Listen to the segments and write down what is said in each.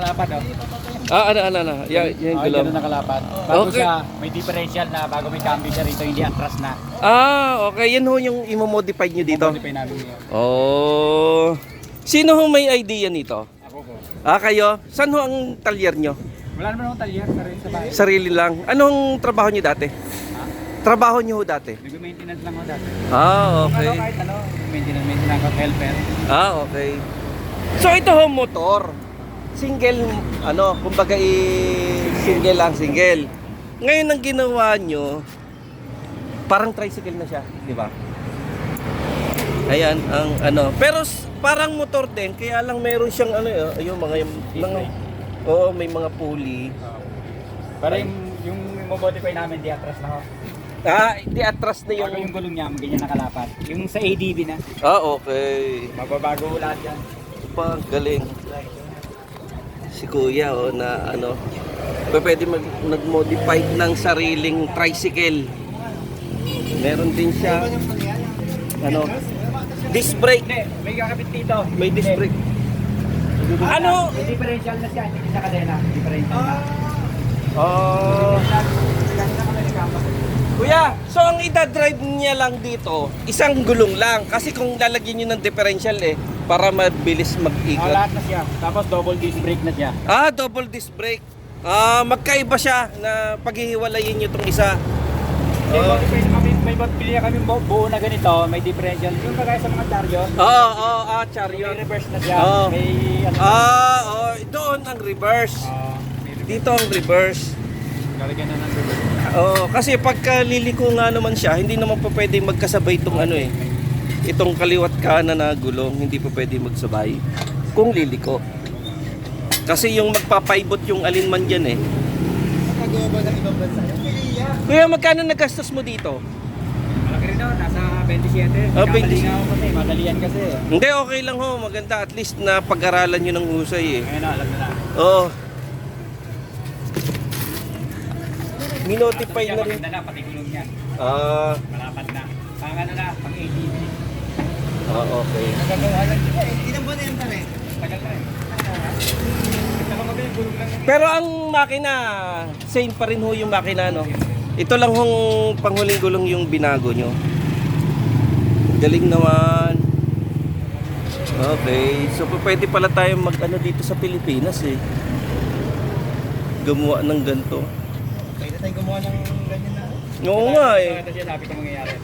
Kalapad, oh. Ano. Yan Okay, gulong. ganun nakalapad. Bago Okay. siya, may differential na bago may cambio siya rito, hindi atras na. Okay. Yan ho yung imo-modify nyo dito. Modify namin yun. Oh. Sino ho may idea nito? Ako po. Kayo? Saan ho ang talyer nyo? Wala naman akong talyer sa rin sa bahay. Sarili lang. Anong trabaho nyo dati? Ha? Trabaho nyo ho dati? Nag-maintenance lang ako dati. Okay. Ano, kahit ano, maintenance ako, helper. Okay. So ito ho motor. Single, kumbaga single lang, single. Ngayon ang ginawa nyo, parang tricycle na siya, di ba? Ayan, ang pero parang motor din, kaya lang meron siyang ayun, may mga pulley. Pero yung modify namin, di atras na ako. Di atras na Bago yung gulong niya, ganyan nakalapad. Yung sa ADB na, okay. mababago lahat yan. Galing. Si Kuya na pwede nag-modify ng sariling tricycle. Meron din siya disc brake. Hindi, may kakabit dito. May disc brake. May differential na siya, hindi sa kadena. Differential na. Kuya, so ang idadrive niya lang dito, isang gulong lang. Kasi kung lalagyan niyo ng differential para mabilis mag-ikot. Lahat na siya. Tapos double disc brake na siya. Double disc brake. Magkaiba siya na paghihiwalayin niyo itong isa. May pili kami buo na ganito, may differential. Yung kagaya sa mga Chariot. Chariot. May reverse na siya. May doon ang reverse. Dito ang reverse. Lalagyan na ng reverse. Kasi pagka liliko nga naman siya, hindi naman pa pwede magkasabay itong itong kaliwat kanan na gulong, hindi pa pwede magsabay kung liliko. Kasi yung magpapaibot yung alinman dyan Nakagawa ba ng ibang bansa? Yung Piliya. Kuya, magkano nagastos mo dito? Malaki rin daw, nasa 27. Kamali nga ako kasi, madalian kasi. Hindi, okay lang ho. Maganda at least na pag-aralan nyo ng husay Ngayon na, alam na. Oo. Minotify na rin. Maganda na, pati gulong niya. Malapad na. Pang pang ATV. Okay. Nagagawa lang siya eh. Ilang buwan na yan pare? Tagal na eh. Pero ang makina, same pa rin ho yung makina, no? Ito lang hong panghuling gulong yung binago nyo. Galing naman. Okay, so pwede pala tayo dito sa Pilipinas gumawa ng ganito. Pwede tayong gumawa ng ganyan na. Oo nga Ito siya, sabi ko mangyayari.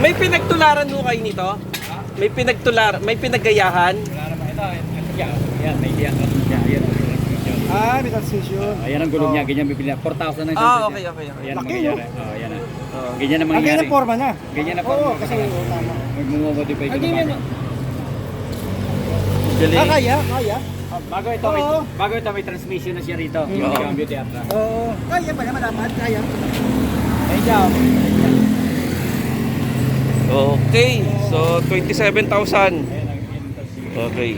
May pinagtularan ho kayo nito? May pinagayahan? Wala naman ito. Yan, may diyan siya. Ayan. May transition. Ayan ang gulong niya, ganyan bibili. 4,000 ang Okay. Ayan ang Laki, mangyayari. Ayan na. Ganyan ang Ang mangyayari. ganyan forma na. Ganyan na forma. Kasi tama. Mag-modify ko naman. Galing. Kaya. Bago ito may transmission na siya rito. Oo. Yung cambio de atrás. Kaya pala, malaman. Kaya. Ay, ciao. Okay, so 27,000. Ayan ang transmission. Okay.